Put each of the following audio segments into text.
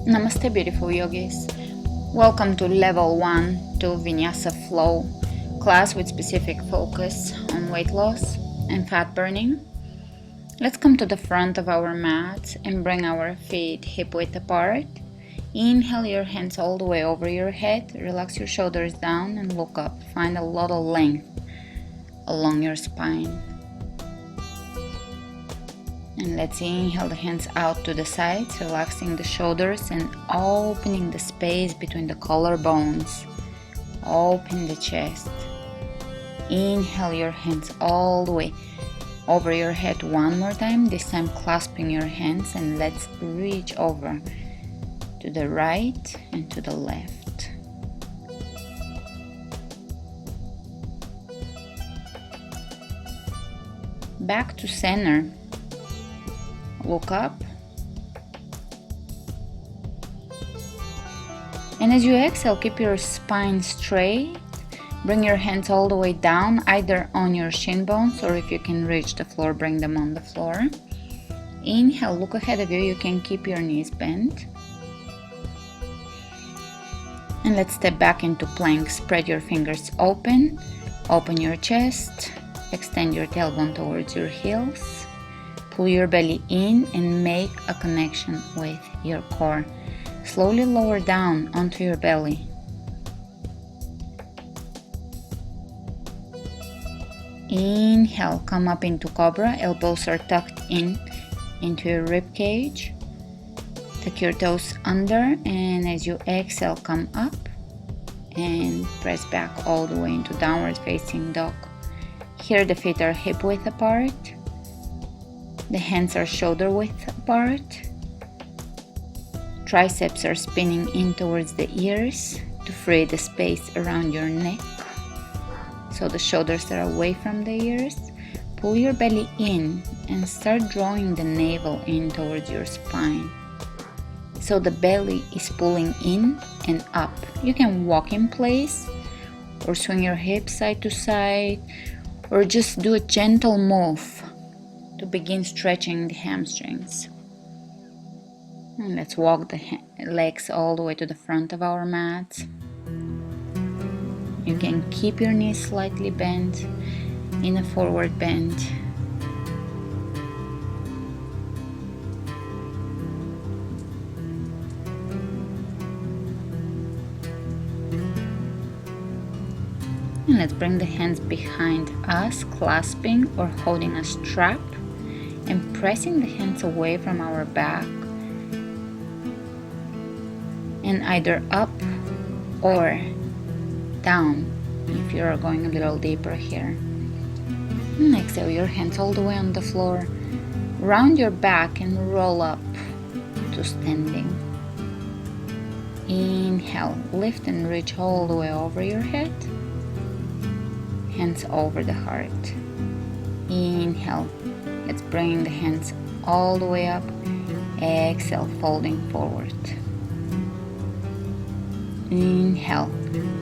Namaste, beautiful yogis. Welcome to level 1 to Vinyasa Flow class with specific focus on weight loss and fat burning. Let's come to the front of our mat and bring our feet hip width apart. Inhale your hands all the way over your head. Relax your shoulders down and look up. Find a lot of length along your spine. And let's inhale the hands out to the sides, relaxing the shoulders and opening the space between the collarbones. Open the chest. Inhale your hands all the way over your head one more time, this time clasping your hands, and let's reach over to the right and to the left. Back to center. Look up. And as you exhale, keep your spine straight. Bring your hands all the way down, either on your shin bones, or if you can reach the floor, bring them on the floor. Inhale, look ahead of you. You can keep your knees bent. And let's step back into plank. Spread your fingers open. Open your chest. Extend your tailbone towards your heels. Pull your belly in and make a connection with your core. Slowly lower down onto your belly. Inhale, come up into Cobra. Elbows are tucked in into your rib cage. Tuck your toes under, and as you exhale, come up and press back all the way into downward facing dog. Here the feet are hip width apart. The hands are shoulder width apart. Triceps are spinning in towards the ears to free the space around your neck. So the shoulders are away from the ears. Pull your belly in and start drawing the navel in towards your spine. So the belly is pulling in and up. You can walk in place or swing your hips side to side or just do a gentle move to begin stretching the hamstrings. And let's walk the legs all the way to the front of our mat. You can keep your knees slightly bent in a forward bend. And let's bring the hands behind us, clasping or holding a strap, and pressing the hands away from our back and either up or down if you're going a little deeper here. And exhale your hands all the way on the floor. Round your back and roll up to standing. Inhale, lift and reach all the way over your head. Hands over the heart. Inhale. Let's bring the hands all the way up. Exhale, folding forward. Inhale,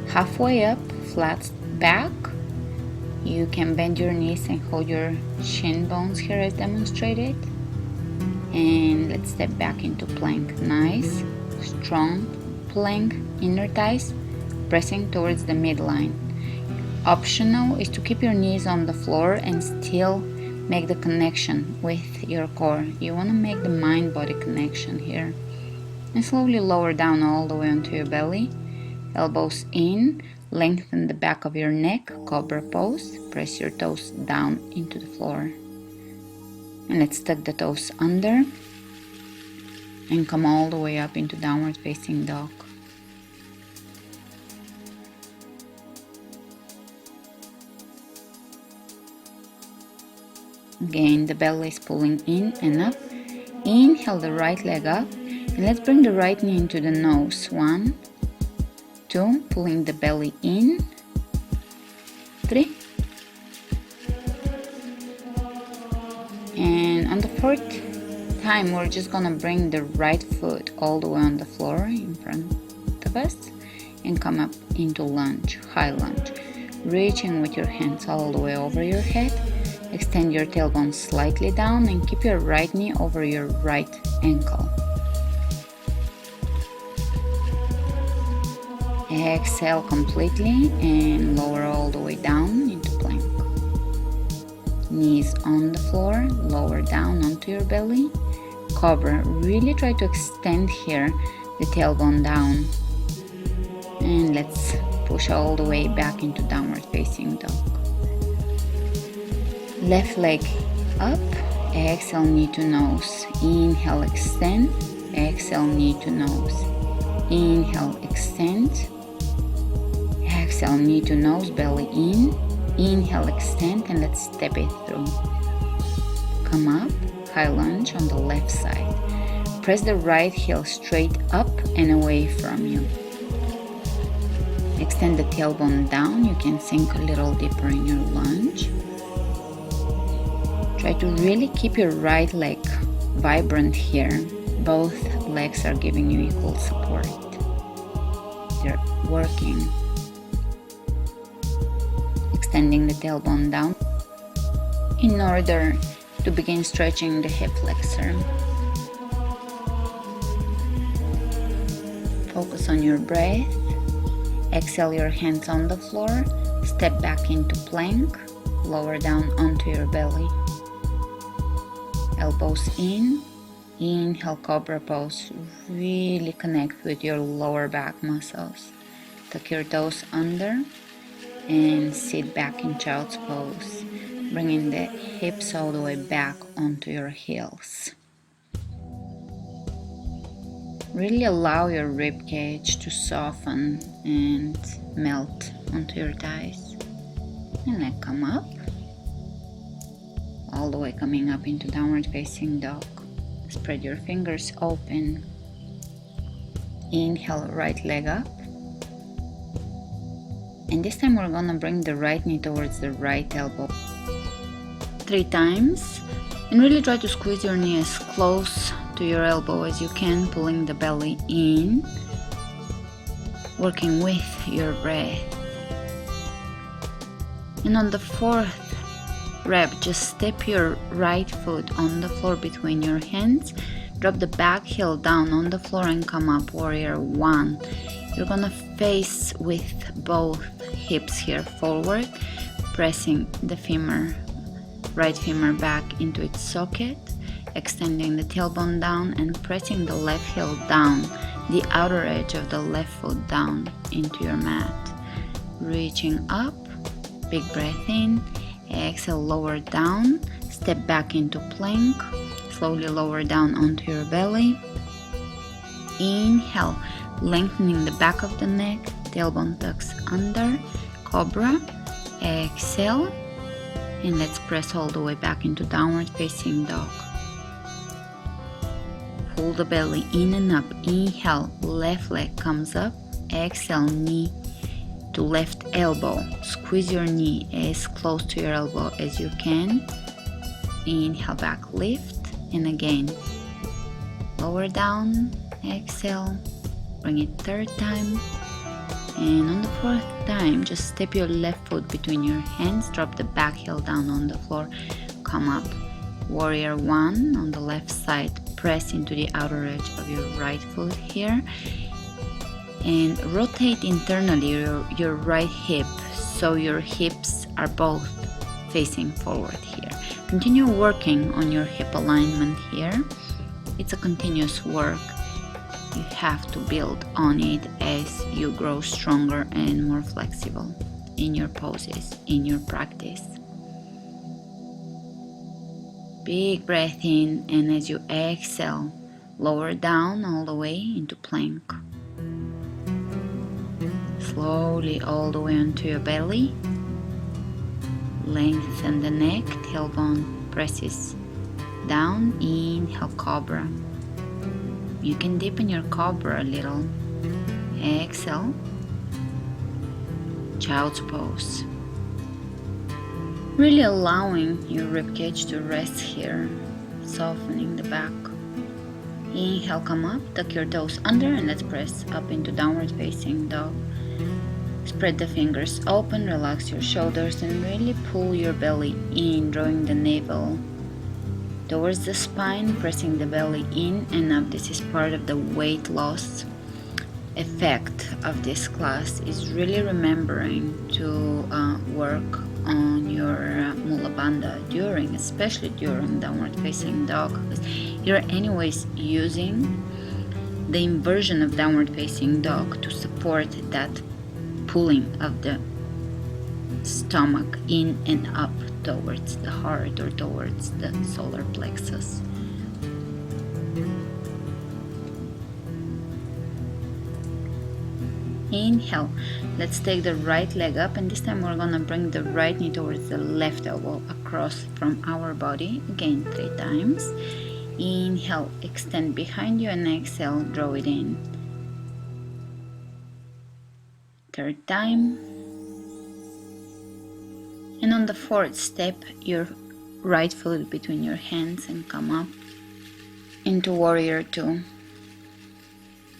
halfway up, flat back. You can bend your knees and hold your shin bones here as demonstrated. And let's step back into plank. Nice, strong plank, inner thighs pressing towards the midline. Optional is to keep your knees on the floor and still make the connection with your core. You want to make the mind-body connection here. And slowly lower down all the way onto your belly. Elbows in, lengthen the back of your neck, cobra pose. Press your toes down into the floor. And let's tuck the toes under and come all the way up into downward facing dog. Again, the belly is pulling in and up. Inhale the right leg up. And let's bring the right knee into the nose. 1, 2, pulling the belly in. 3. And on the 4th time, we're just gonna bring the right foot all the way on the floor in front of us and come up into lunge, high lunge. Reaching with your hands all the way over your head. Extend your tailbone slightly down and keep your right knee over your right ankle. Exhale completely and lower all the way down into plank. Knees on the floor, lower down onto your belly. Cobra, really try to extend here the tailbone down. And let's push all the way back into downward facing dog. Left leg up, exhale knee to nose. Inhale, extend, exhale knee to nose. Inhale, extend, exhale knee to nose, belly in. Inhale, extend, and let's step it through. Come up, high lunge on the left side. Press the right heel straight up and away from you. Extend the tailbone down. You can sink a little deeper in your lunge. Try to really keep your right leg vibrant here. Both legs are giving you equal support. They're working. Extending the tailbone down in order to begin stretching the hip flexor. Focus on your breath. Exhale your hands on the floor. Step back into plank. Lower down onto your belly. Elbows in. Inhale, cobra pose. Really connect with your lower back muscles. Tuck your toes under and sit back in child's pose, bringing the hips all the way back onto your heels. Really allow your rib cage to soften and melt onto your thighs. And then come up, all the way coming up into downward facing dog. Spread your fingers open. Inhale, right leg up. And this time we're gonna bring the right knee towards the right elbow 3 times, and really try to squeeze your knee as close to your elbow as you can, pulling the belly in, working with your breath. And on the 4th rep, just step your right foot on the floor between your hands, drop the back heel down on the floor and come up, warrior 1. You're gonna face with both hips here forward, pressing the right femur back into its socket, extending the tailbone down and pressing the left heel down, the outer edge of the left foot down into your mat. Reaching up, big breath in, exhale, lower down, step back into plank, slowly lower down onto your belly. Inhale, lengthening the back of the neck, tailbone tucks under, cobra. Exhale, and let's press all the way back into downward facing dog. Pull the belly in and up. Inhale, left leg comes up. Exhale, knee to left elbow. Squeeze your knee as close to your elbow as you can. Inhale, back lift, and again lower down. Exhale, bring it 3rd time, and on the 4th time just step your left foot between your hands, drop the back heel down on the floor, come up, warrior 1 on the left side, press into the outer edge of your right foot here, and rotate internally your right hip so your hips are both facing forward here. Continue working on your hip alignment here. It's a continuous work. You have to build on it as you grow stronger and more flexible in your poses, in your practice. Big breath in, and as you exhale, lower down all the way into plank. Slowly all the way onto your belly. Lengthen the neck, tailbone presses down. Inhale, cobra. You can deepen your cobra a little. Exhale, child's pose. Really allowing your ribcage to rest here, softening the back. Inhale, come up, tuck your toes under, and let's press up into downward facing dog. Spread the fingers open, relax your shoulders, and really pull your belly in, drawing the navel towards the spine, pressing the belly in and up. This is part of the weight loss effect of this class is really remembering to work on your mula bandha especially during downward facing dog, because you're anyways using the inversion of downward facing dog to support that pulling of the stomach in and up towards the heart or towards the solar plexus. Inhale. Let's take the right leg up, and this time we're gonna bring the right knee towards the left elbow across from our body. Again, 3 times. Inhale, extend behind you, and exhale, draw it in. 3rd time. And on the 4th step, your right foot between your hands and come up into warrior 2.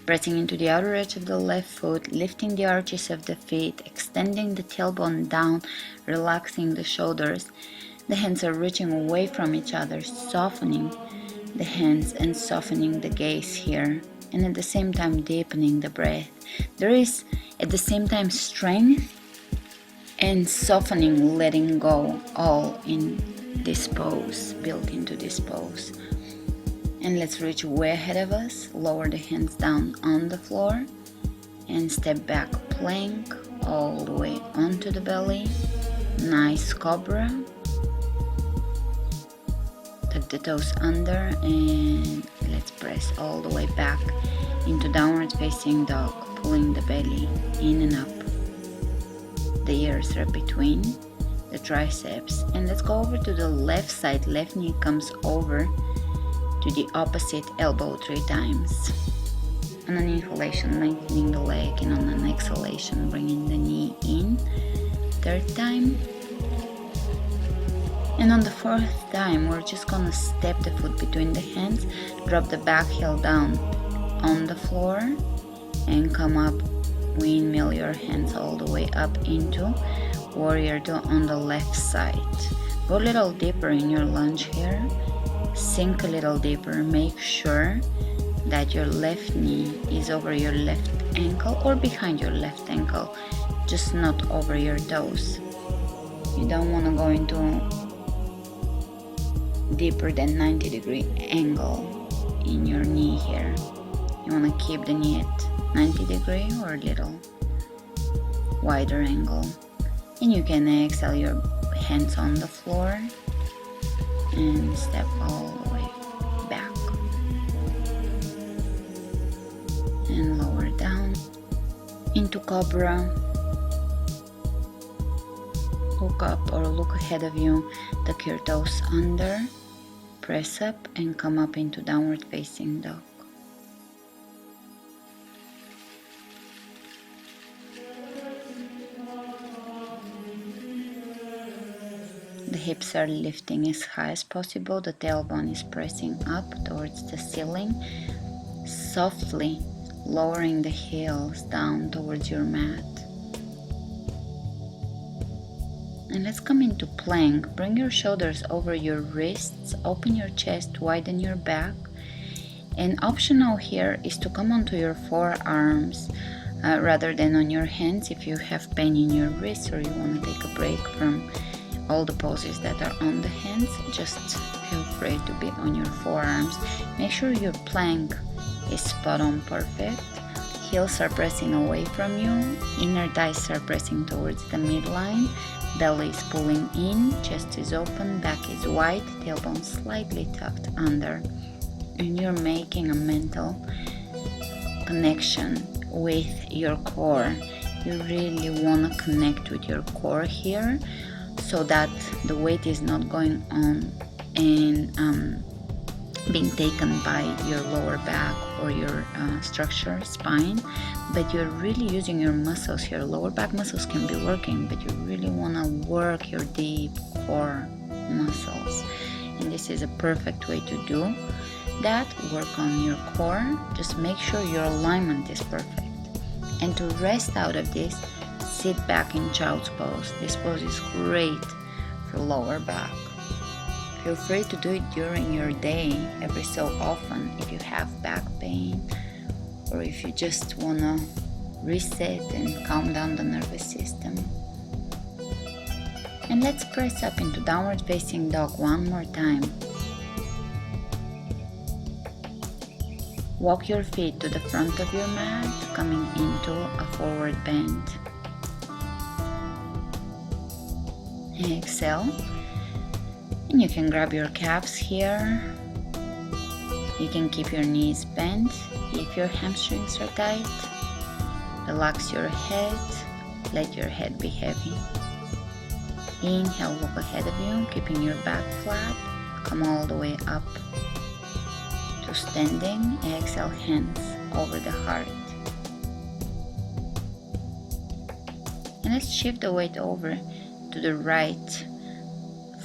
Pressing into the outer edge of the left foot, lifting the arches of the feet, extending the tailbone down, relaxing the shoulders. The hands are reaching away from each other, softening the hands and softening the gaze here, and at the same time deepening the breath. There is at the same time strength and softening, letting go, all in this pose, built into this pose. And let's reach way ahead of us, lower the hands down on the floor, and step back, plank, all the way onto the belly. Nice cobra. Tuck the toes under, and let's press all the way back into downward facing dog, pulling the belly in and up. The ears are between the triceps. And let's go over to the left side. Left knee comes over to the opposite elbow 3 times. On an inhalation, lengthening the leg, and on an exhalation, bringing the knee in. 3rd time. And on the 4th time, we're just gonna step the foot between the hands, drop the back heel down on the floor, and come up, windmill your hands all the way up into warrior 2 on the left side. Go a little deeper in your lunge here. Sink a little deeper. Make sure that your left knee is over your left ankle or behind your left ankle, just not over your toes. You don't want to go into deeper than 90-degree angle in your knee here. You want to keep the knee at 90 degree or a little wider angle. And you can exhale your hands on the floor and step all the way back and lower down into cobra. Look up or look ahead of you, tuck your toes under, press up and come up into downward facing dog. The hips are lifting as high as possible, the tailbone is pressing up towards the ceiling, softly lowering the heels down towards your mat. And let's come into plank. Bring your shoulders over your wrists, open your chest, widen your back. And optional here is to come onto your forearms rather than on your hands if you have pain in your wrists or you want to take a break from all the poses that are on the hands. Just feel free to be on your forearms. Make sure your plank is spot on perfect. Heels are pressing away from you, inner thighs are pressing towards the midline, belly is pulling in, chest is open, back is wide, tailbone slightly tucked under. And you're making a mental connection with your core. You really want to connect with your core here, so that the weight is not going on and being taken by your lower back or your structure, spine, but you're really using your muscles here. Lower back muscles can be working, but you really want to work your deep core muscles. And this is a perfect way to do that. Work on your core. Just make sure your alignment is perfect. And to rest out of this, sit back in child's pose. This pose is great for lower back. Feel free to do it during your day every so often if you have back pain or if you just wanna reset and calm down the nervous system. And let's press up into downward facing dog one more time. Walk your feet to the front of your mat, coming into a forward bend. Exhale, and you can grab your calves here. You can keep your knees bent if your hamstrings are tight. Relax your head, let your head be heavy. Inhale, look ahead of you, keeping your back flat. Come all the way up to standing. Exhale, hands over the heart. And let's shift the weight over to the right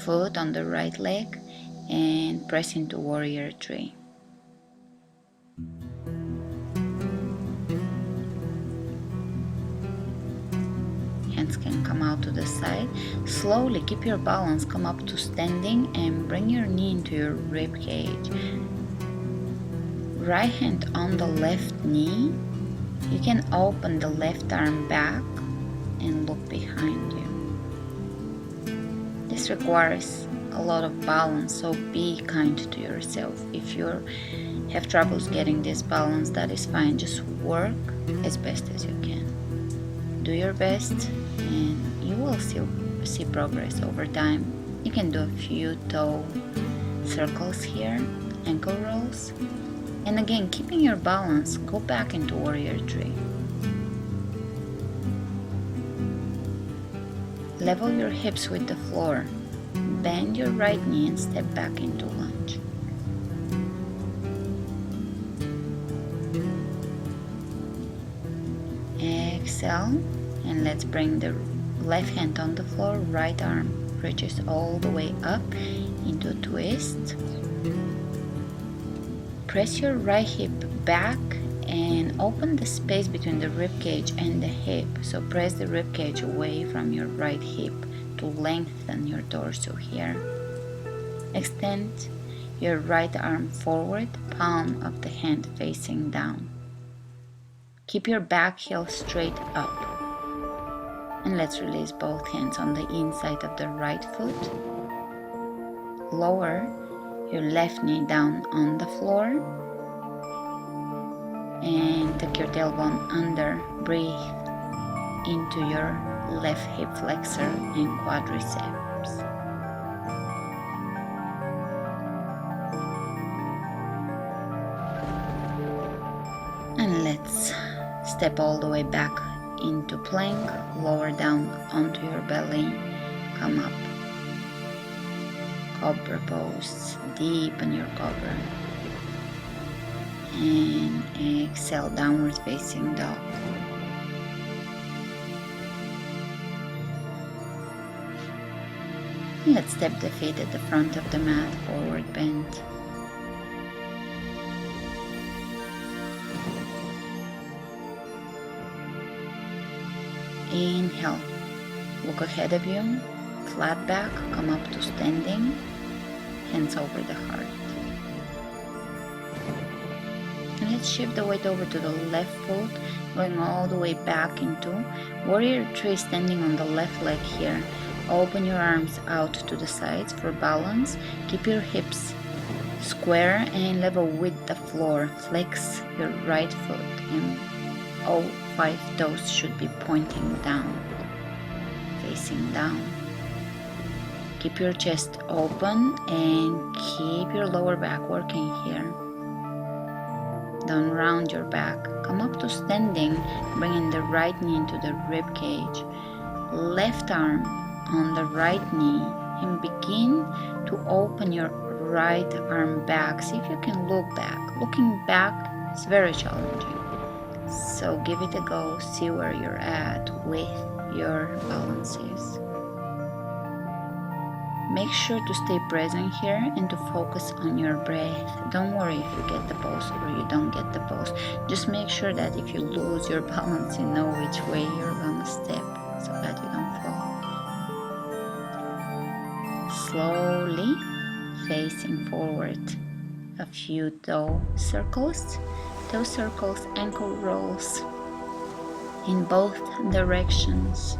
foot on the right leg and press into warrior 3. Hands can come out to the side. Slowly keep your balance, come up to standing and bring your knee into your rib cage. Right hand on the left knee. You can open the left arm back and look behind you. This requires a lot of balance, so be kind to yourself. If you have troubles getting this balance, that is fine. Just work as best as you can. Do your best and you will see progress over time. You can do a few toe circles here, ankle rolls. And again, keeping your balance, go back into warrior 3. Level your hips with the floor. Bend your right knee and step back into lunge. Exhale, and let's bring the left hand on the floor. Right arm reaches all the way up into a twist. Press your right hip back and open the space between the rib cage and the hip. So press the rib cage away from your right hip to lengthen your torso here. Extend your right arm forward, palm of the hand facing down. Keep your back heel straight up. And let's release both hands on the inside of the right foot. Lower your left knee down on the floor. And take your tailbone under. Breathe into your left hip flexor and quadriceps. And let's step all the way back into plank. Lower down onto your belly. Come up. Cobra pose. Deepen your cobra. And exhale, downward facing dog. Let's step the feet at the front of the mat, forward bend. Inhale, look ahead of you, flat back, come up to standing, hands over the heart. And let's shift the weight over to the left foot, going all the way back into warrior 3, standing on the left leg here. Open your arms out to the sides for balance. Keep your hips square and level with the floor. Flex your right foot and all 5 toes should be pointing down, facing down. Keep your chest open and keep your lower back working here. Don't round your back. Come up to standing, bringing the right knee into the rib cage. Left arm on the right knee and begin to open your right arm back. See if you can look back. Looking back is very challenging. So give it a go. See where you're at with your balances. Make sure to stay present here and to focus on your breath. Don't worry if you get the pose or you don't get the pose. Just make sure that if you lose your balance, you know which way you're gonna step so that you don't fall. Slowly facing forward. A few toe circles. toe circles, ankle rolls in both directions.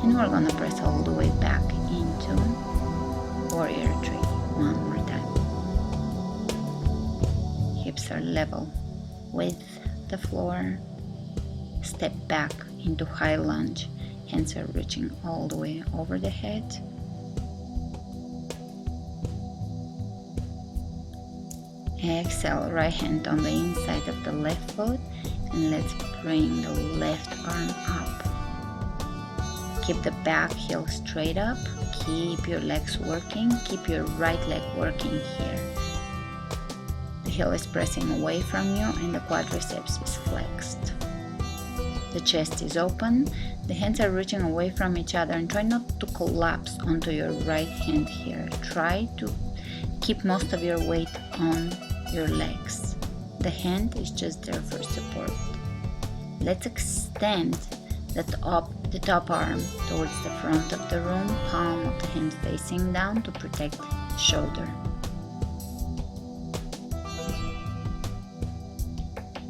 And we're gonna press all the way back into warrior three. One more time. Hips are level with the floor. Step back into high lunge. Hands are reaching all the way over the head. Exhale, right hand on the inside of the left foot, and let's bring the left arm up. Keep the back heel straight up. Keep your legs working. Keep your right leg working here. The heel is pressing away from you and the quadriceps is flexed. The chest is open. The hands are reaching away from each other, and try not to collapse onto your right hand here. Try to keep most of your weight on your legs. The hand is just there for support. Let's extend the top arm towards the front of the room, palm of the hand facing down to protect shoulder.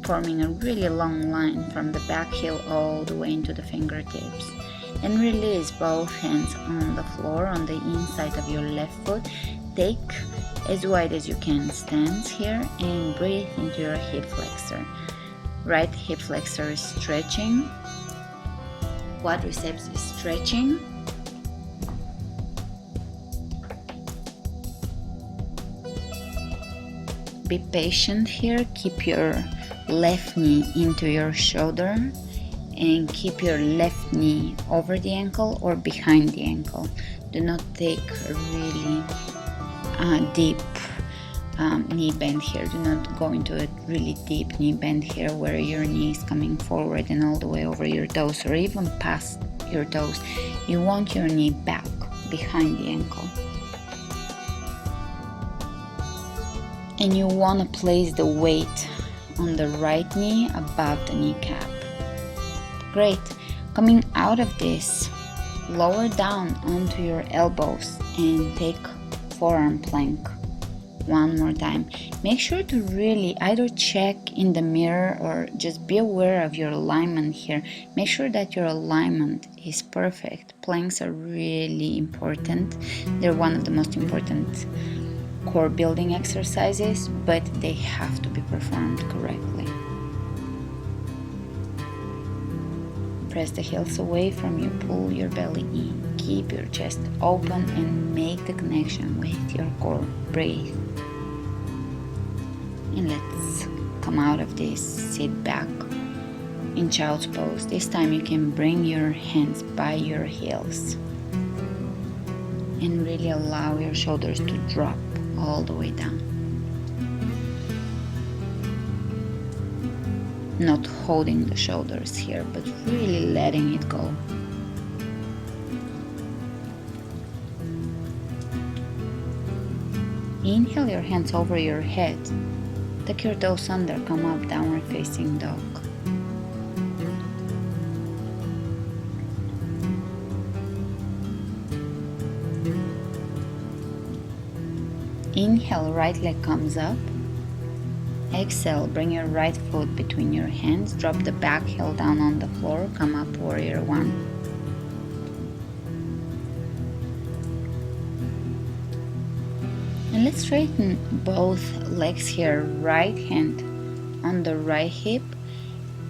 Forming a really long line from the back heel all the way into the fingertips. And release both hands on the floor on the inside of your left foot. Take as wide as you can stance here and breathe into your hip flexor. Right hip flexor is stretching. Quadriceps is stretching. Be patient here. Keep your left knee into your shoulder and keep your left knee over the ankle or behind the ankle. Do not take a really deep knee bend here. Do not go into a really deep knee bend here where your knee is coming forward and all the way over your toes or even past your toes. You want your knee back behind the ankle. And you want to place the weight on the right knee above the kneecap. Great. Coming out of this, lower down onto your elbows and take forearm plank. One more time. Make sure to really either check in the mirror or just be aware of your alignment here. Make sure that your alignment is perfect. Planks are really important. They're one of the most important core building exercises, but they have to be performed correctly. Press the heels away from you, pull your belly in, keep your chest open and make the connection with your core. Breathe. And let's come out of this, sit back in child's pose. This time you can bring your hands by your heels and really allow your shoulders to drop all the way down. Not holding the shoulders here, but really letting it go. Inhale your hands over your head. Tuck your toes under, come up, downward facing dog. Inhale, right leg comes up. Exhale, bring your right foot between your hands, drop the back heel down on the floor, come up, warrior one. And let's straighten both legs here, right hand on the right hip.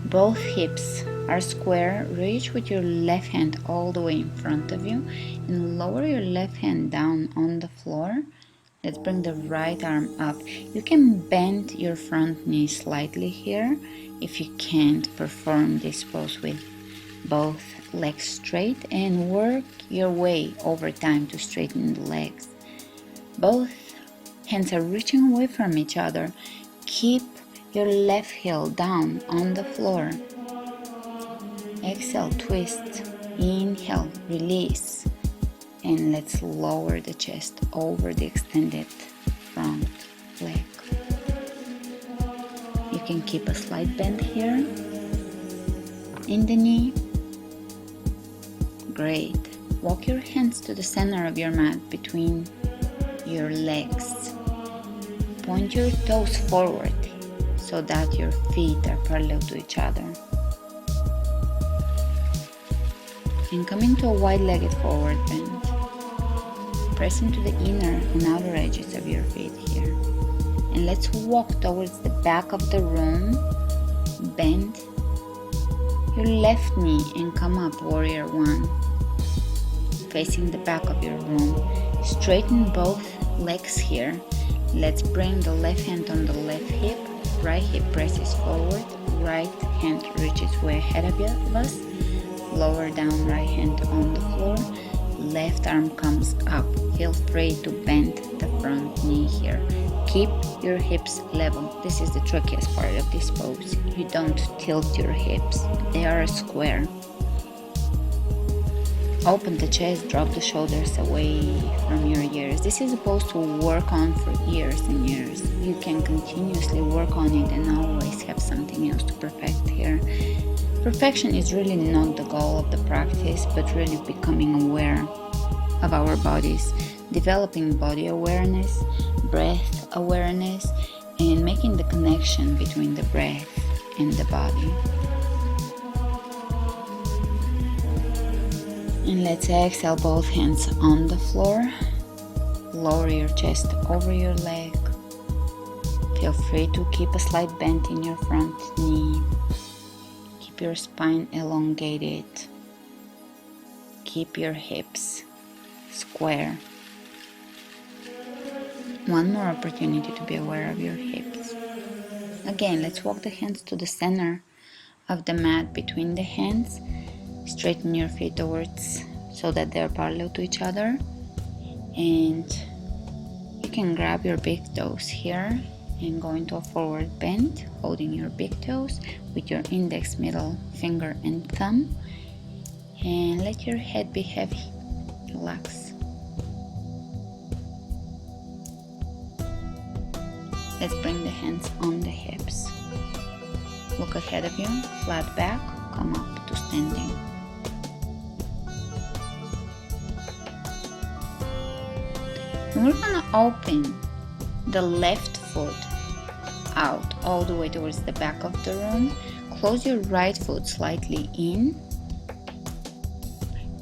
Both hips are square. Reach with your left hand all the way in front of you and lower your left hand down on the floor. Let's bring the right arm up. You can bend your front knee slightly here if you can't perform this pose with both legs straight, and work your way over time to straighten the legs. Both hands are reaching away from each other. Keep your left heel down on the floor. Exhale, twist. Inhale, release. And let's lower the chest over the extended front leg. You can keep a slight bend here in the knee. Great. Walk your hands to the center of your mat between your legs. point your toes forward so that your feet are parallel to each other. And come into a wide-legged forward bend. Press into the inner and outer edges of your feet here. And let's walk towards the back of the room. Bend your left knee and come up, warrior one. Facing the back of your room. Straighten both legs here. Let's bring the left hand on the left hip. Right hip presses forward. Right hand reaches way ahead of us. Lower down right hand on the floor. Left arm comes up. Feel free to bend the front knee here. Keep your hips level. This is the trickiest part of this pose. You don't tilt your hips. They are square. Open the chest, drop the shoulders away from your ears. This is supposed to work on for years and years. You can continuously work on it and always have something else to perfect here. Perfection is really not the goal of the practice, but really becoming aware of our bodies, developing body awareness, breath awareness, and making the connection between the breath and the body. And let's exhale, both hands on the floor. Lower your chest over your leg. Feel free to keep a slight bend in your front knee. Keep your spine elongated. Keep your hips square. One more opportunity to be aware of your hips. Again, let's walk the hands to the center of the mat between the hands. Straighten your feet towards so that they're parallel to each other. And you can grab your big toes here and go into a forward bend, holding your big toes with your index, middle finger and thumb. And let your head be heavy. Relax. Let's bring the hands on the hips. Look ahead of you, flat back, come up to standing. And we're gonna open the left foot out all the way towards the back of the room. Close your right foot slightly in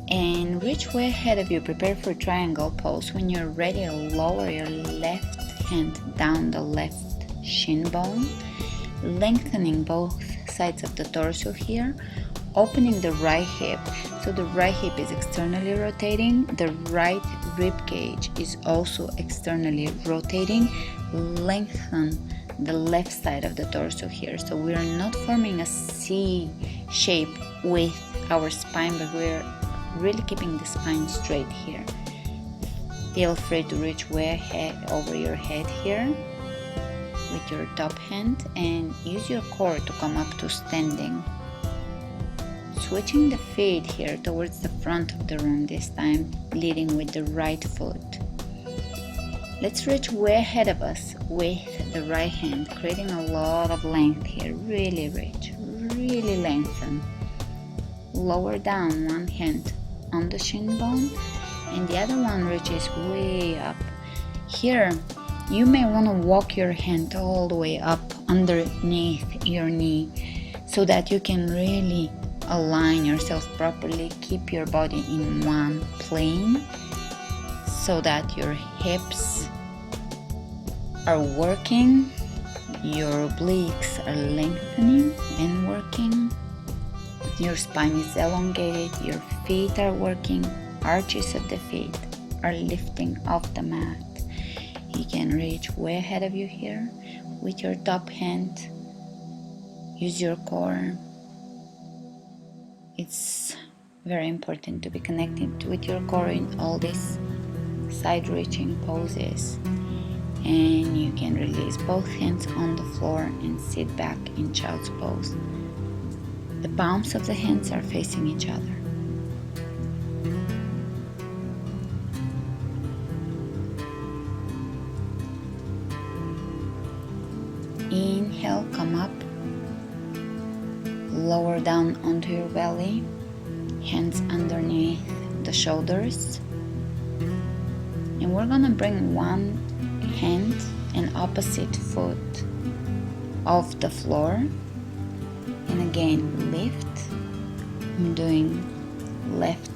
and reach way ahead of you. Prepare for triangle pose. When you're ready, lower your left hand down the left shin bone, lengthening both sides of the torso here, opening the right hip. So the right hip is externally rotating, the right rib cage is also externally rotating. Lengthen the left side of the torso here. So we are not forming a C shape with our spine, but we're really keeping the spine straight here. Feel free to reach way ahead over your head here with your top hand and use your core to come up to standing. Switching the feet here towards the front of the room this time, leading with the right foot. Let's reach way ahead of us with the right hand, creating a lot of length here. Really reach, really lengthen. Lower down, one hand on the shin bone and the other one reaches way up. Here, you may want to walk your hand all the way up underneath your knee so that you can really align yourself properly. Keep your body in one plane so that your hips are working, your obliques are lengthening and working, your spine is elongated, your feet are working, arches of the feet are lifting off the mat. You can reach way ahead of you here with your top hand. Use your core. It's very important to be connected with your core in all these side-reaching poses. And you can release both hands on the floor and sit back in child's pose. The palms of the hands are facing each other. Inhale, come up. Lower down onto your belly. Hands underneath the shoulders. And we're gonna bring one hand and opposite foot off the floor. And again, lift. I'm doing left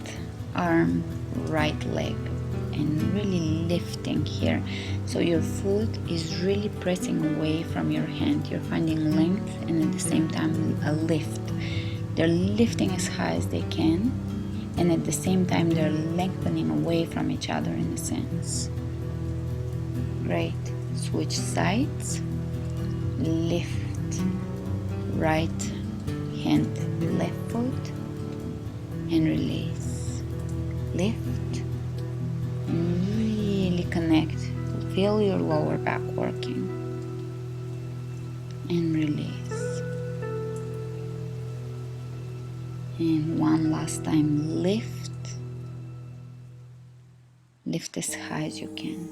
arm, right leg, and really lifting here. So your foot is really pressing away from your hand. You're finding length and at the same time a lift. They're lifting as high as they can, and at the same time they're lengthening away from each other in a sense. Great. Switch sides. Lift right hand, left foot, and release. Lift and really connect. Feel your lower back working. And release. And one last time, lift. Lift as high as you can.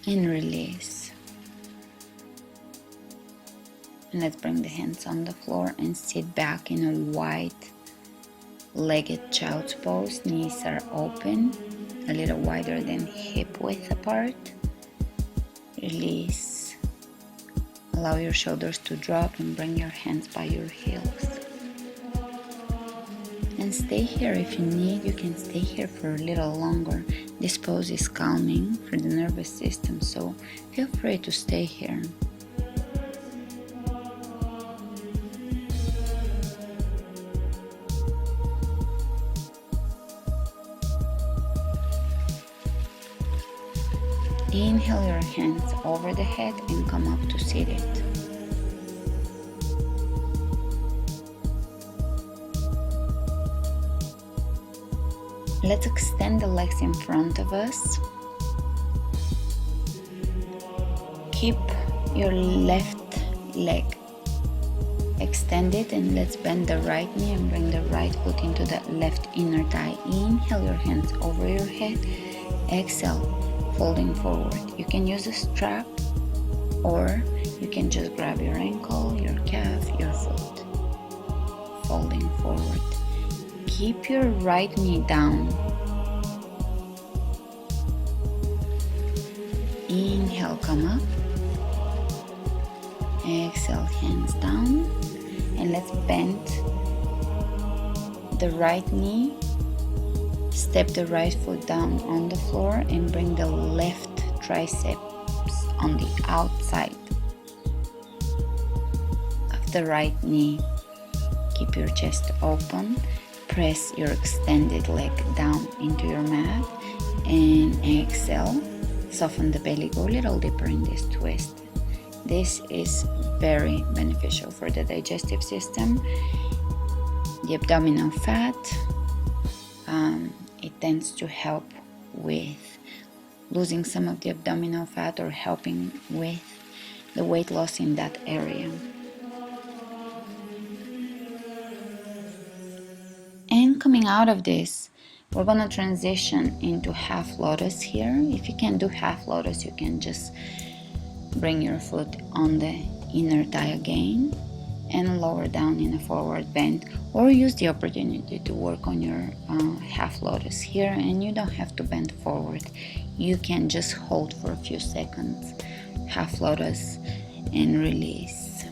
And release. And let's bring the hands on the floor and sit back in a wide legged child's pose. Knees are open, a little wider than hip width apart. Release. Allow your shoulders to drop and bring your hands by your heels. And stay here if you need. You can stay here for a little longer. This pose is calming for the nervous system, so feel free to stay here. Inhale your hands over the head and come up to seated. Let's extend the legs in front of us. Keep your left leg extended and let's bend the right knee and bring the right foot into the left inner thigh. Inhale your hands over your head. Exhale, folding forward. You can use a strap or you can just grab your ankle, your calf, your foot. Folding forward. Keep your right knee down. Inhale, come up. Exhale, hands down. And let's bend the right knee. Step the right foot down on the floor and bring the left triceps on the outside of the right knee. Keep your chest open. Press your extended leg down into your mat and exhale. Soften the belly. Go a little deeper in this twist. This is very beneficial for the digestive system, the abdominal fat. It tends to help with losing some of the abdominal fat or helping with the weight loss in that area. And coming out of this, we're going to transition into half lotus here. If you can do half lotus, you can just bring your foot on the inner thigh again and lower down in a forward bend, or use the opportunity to work on your half lotus here, and you don't have to bend forward. You can just hold for a few seconds, half lotus, and release.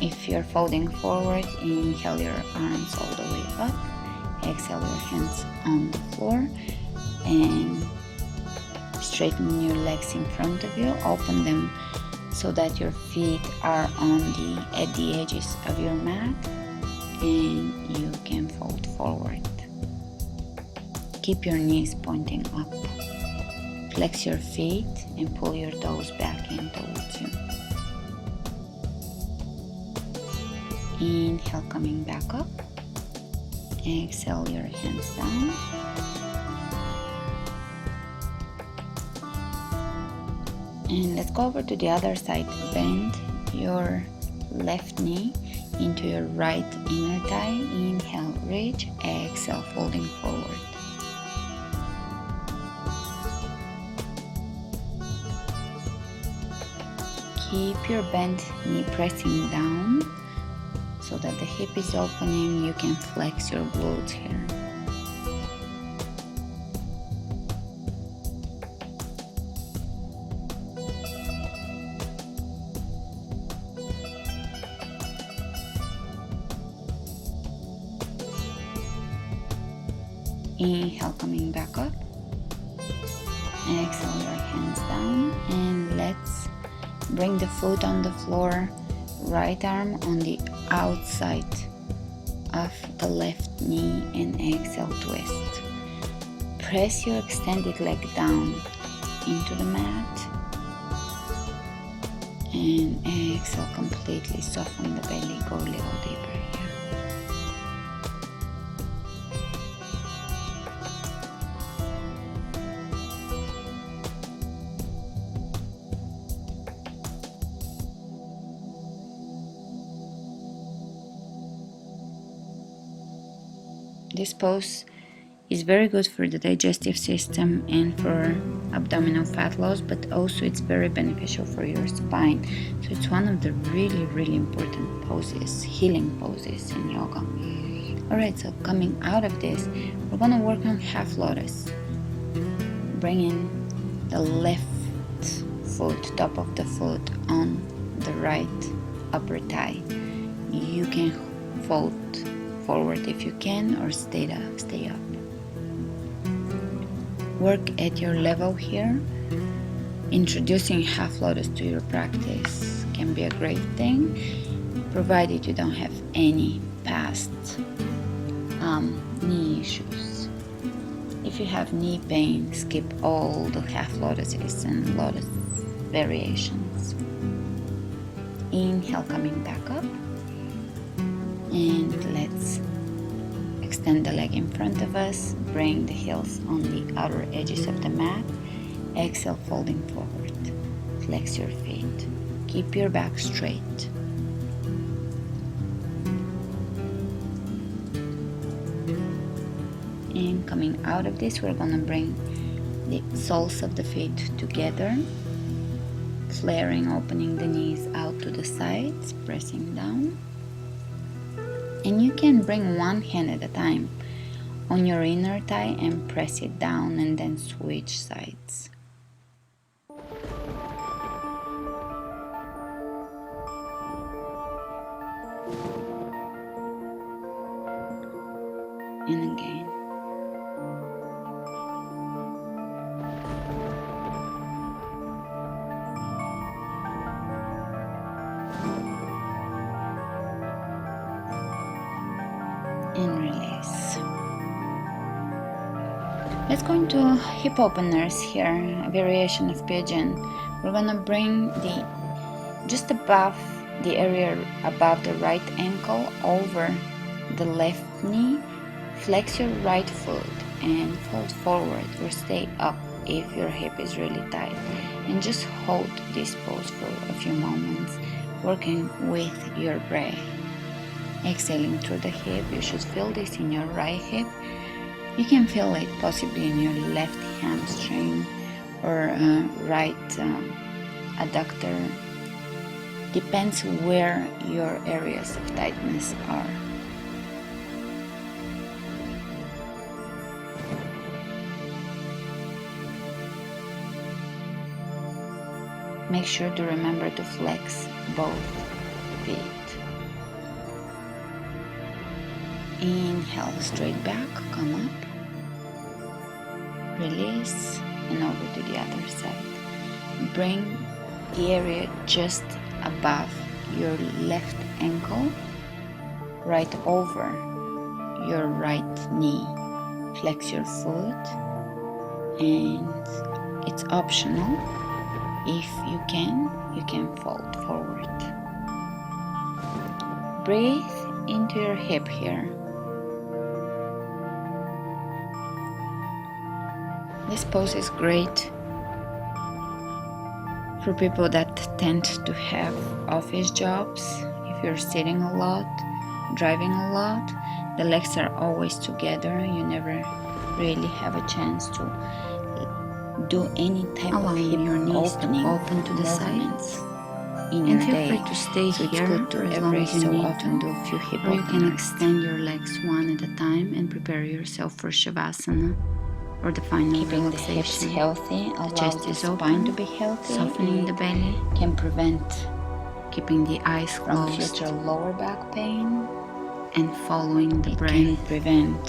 If you're folding forward, inhale your arms all the way up, exhale your hands on the floor, and straighten your legs in front of you. Open them so that your feet are at the edges of your mat, and you can fold forward. Keep your knees pointing up. Flex your feet and pull your toes back in towards you. Inhale, coming back up. Exhale your hands down. And let's go over to the other side. Bend your left knee into your right inner thigh. Inhale, reach. Exhale, folding forward. Keep your bent knee pressing down. so that the hip is opening. You can flex your glutes here. Inhale, coming back up. Exhale, your hands down, and let's bring the foot on the floor, right arm on the outside of the left knee, and exhale, twist. Press your extended leg down into the mat, and exhale, completely soften the belly, go a little deeper here. This pose is very good for the digestive system and for abdominal fat loss, but also it's very beneficial for your spine. So it's one of the really important poses, healing poses in yoga. Alright, so coming out of this, we're gonna work on half lotus. Bringing the left foot, top of the foot, on the right upper thigh. You can fold forward if you can, or stay up. Work at your level here. Introducing half lotus to your practice can be a great thing, provided you don't have any past knee issues. If you have knee pain, skip all the half lotuses and lotus variations. Inhale, coming back up. And let's extend the leg in front of us. Bring the heels on the outer edges of the mat. Exhale, folding forward. Flex your feet. Keep your back straight. And coming out of this, we're gonna bring the soles of the feet together. Flaring, opening the knees out to the sides, pressing down. And you can bring one hand at a time on your inner thigh and press it down, and then switch sides. And again. And release. Let's go into hip openers here, a variation of pigeon. We're gonna bring just above the area above the right ankle over the left knee. Flex your right foot and fold forward or stay up if your hip is really tight. And just hold this pose for a few moments, working with your breath. Exhaling through the hip. You should feel this in your right hip. You can feel it possibly in your left hamstring or right adductor. Depends where your areas of tightness are. Make sure to remember to flex both feet. Inhale, straight back, come up. Release, and over to the other side. Bring the area just above your left ankle, right over your right knee. Flex your foot, and it's optional. If you can fold forward. Breathe into your hip here. This pose is great for people that tend to have office jobs. If you're sitting a lot, driving a lot, the legs are always together. You never really have a chance to do any type of hip your knees opening, to open to the movements. sides. in your feel day. free to stay So here it's good to as long every as you so need often to, do a few hip or you can openers. extend your legs one at a time and prepare yourself for Shavasana, or the final Keeping the hips relaxation. healthy The allows chest the is spine to open, be healthy. softening the belly, Can prevent keeping the eyes from closed, future lower back pain. and following the It breath. can prevent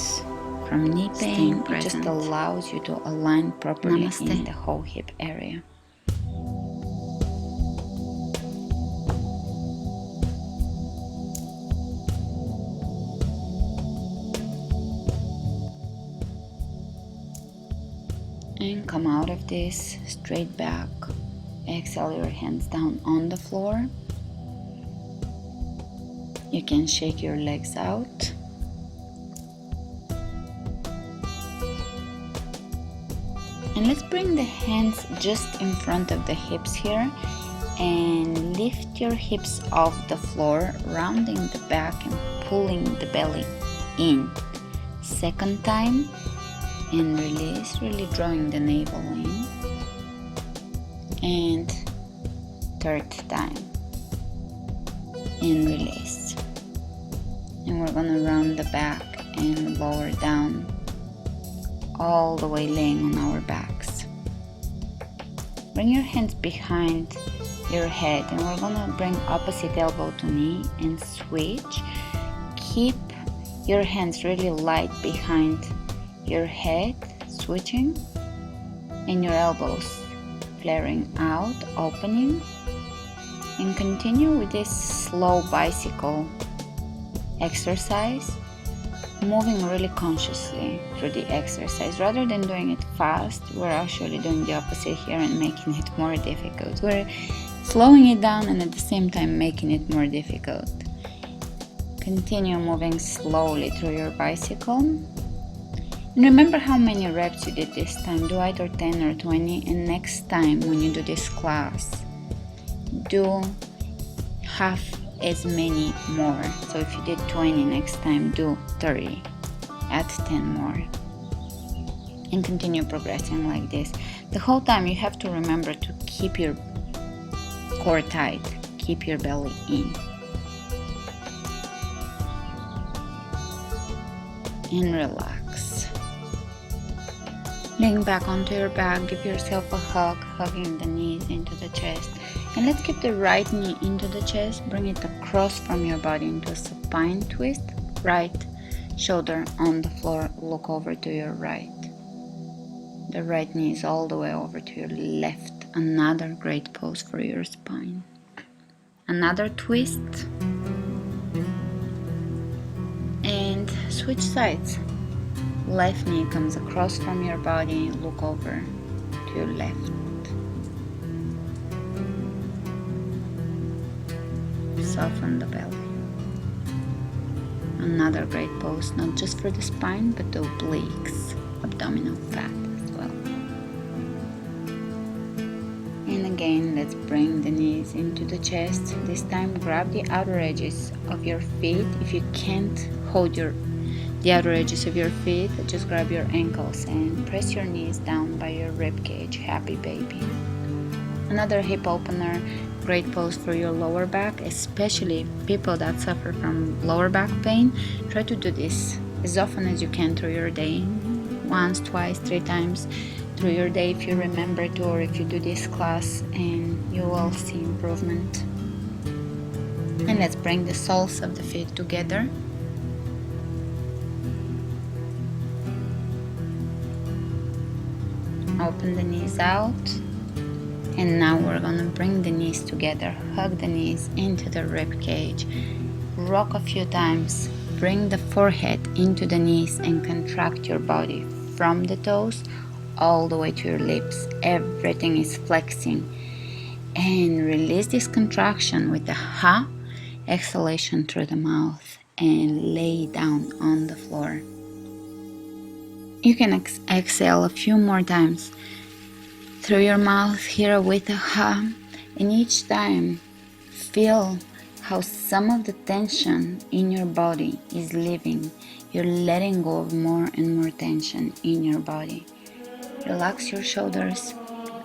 from knee pain. It just present. allows you to align properly Namaste. in the whole hip area. And come out of this straight back. Exhale your hands down on the floor. You can shake your legs out. And let's bring the hands just in front of the hips here and lift your hips off the floor, rounding the back and pulling the belly in. Second time, and release, really drawing the navel in. And third time, and release. And we're gonna round the back and lower down, all the way laying on our backs. Bring your hands behind your head, and we're gonna bring opposite elbow to knee and switch. Keep your hands really light behind your head, switching, and your elbows flaring out, opening, and continue with this slow bicycle exercise, moving really consciously through the exercise. Rather than doing it fast, we're actually doing the opposite here and making it more difficult. We're slowing it down and at the same time making it more difficult. Continue moving slowly through your bicycle. And remember how many reps you did this time. Do either 10 or 20, and next time when you do this class, do half as many more. So if you did 20, next time do 30, add 10 more, and continue progressing like this. The whole time you have to remember to keep your core tight, keep your belly in, and relax. Laying back onto your back, give yourself a hug, hugging the knees into the chest. And let's keep the right knee into the chest, bring it across from your body into a supine twist. Right shoulder on the floor, look over to your right. The right knee is all the way over to your left. Another great pose for your spine. Another twist. And switch sides. Left knee comes across from your body, look over to your left. Soften the belly. Another great pose, not just for the spine, but the obliques, abdominal fat as well. And again, let's bring the knees into the chest. This time, grab the outer edges of your feet. If you can't hold the outer edges of your feet, just grab your ankles and press your knees down by your rib cage. Happy baby. Another hip opener, great pose for your lower back, especially people that suffer from lower back pain. Try to do this as often as you can through your day. Once, twice, 3 times through your day if you remember to, or if you do this class, and you will see improvement. And let's bring the soles of the feet together. Open the knees out. And now we're gonna bring the knees together, hug the knees into the rib cage, rock a few times, bring the forehead into the knees and contract your body from the toes all the way to your lips. Everything is flexing. And release this contraction with the ha exhalation through the mouth and lay down on the floor. You can exhale a few more times through your mouth here with a ha, and each time feel how some of the tension in your body is leaving. You're letting go of more and more tension in your body. Relax your shoulders,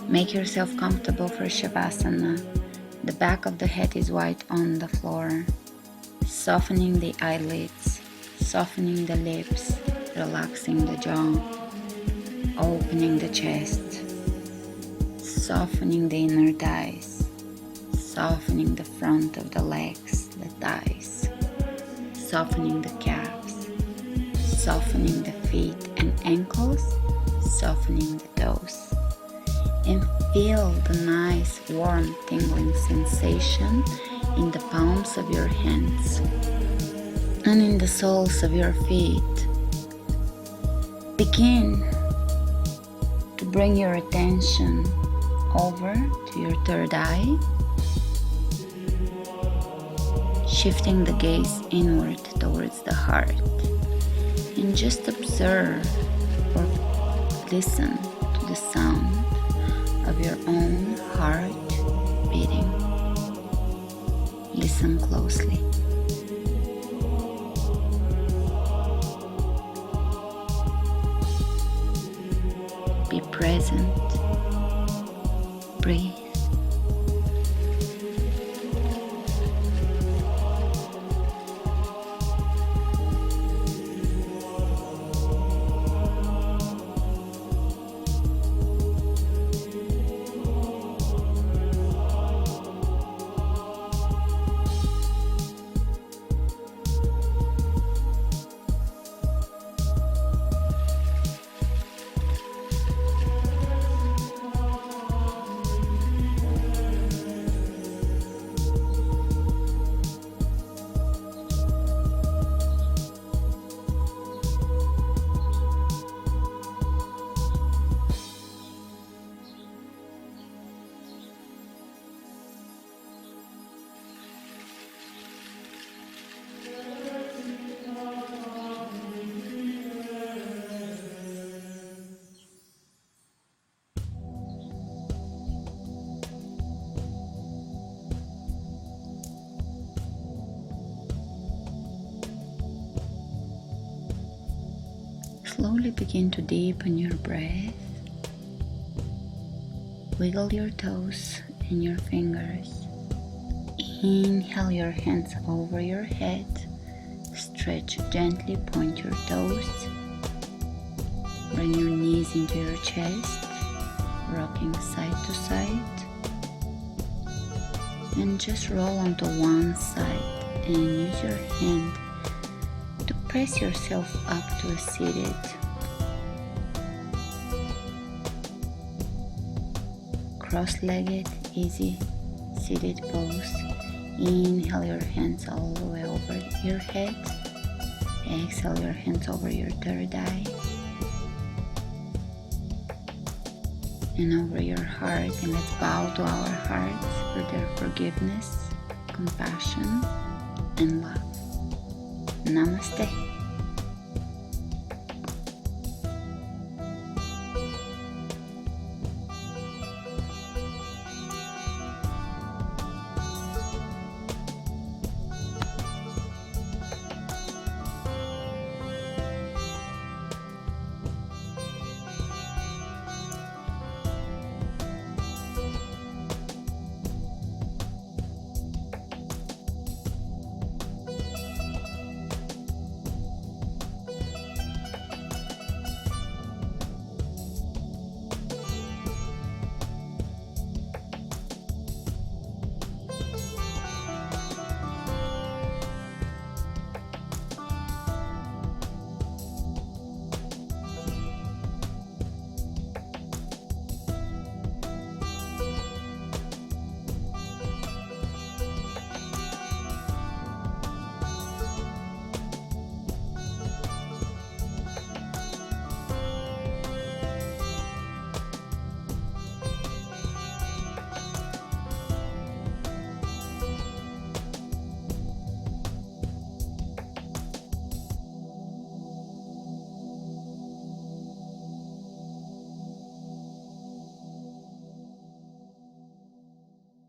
make yourself comfortable for Shavasana. The back of the head is white on the floor, softening the eyelids, softening the lips, relaxing the jaw, opening the chest, softening the inner thighs, softening the front of the legs, the thighs, softening the calves, softening the feet and ankles, softening the toes. And feel the nice, warm, tingling sensation in the palms of your hands and in the soles of your feet. Begin to bring your attention over to your third eye, shifting the gaze inward towards the heart, and just observe or listen to the sound of your own heart beating. Listen closely. Be present. Breathe. Slowly begin to deepen your breath. Wiggle your toes and your fingers. Inhale your hands over your head. Stretch gently, point your toes. Bring your knees into your chest, rocking side to side. And just roll onto one side and use your hand to press yourself up to a seated, cross-legged, easy seated pose. Inhale your hands all the way over your head. Exhale your hands over your third eye and over your heart. And let's bow to our hearts for their forgiveness, compassion, and love. Namaste.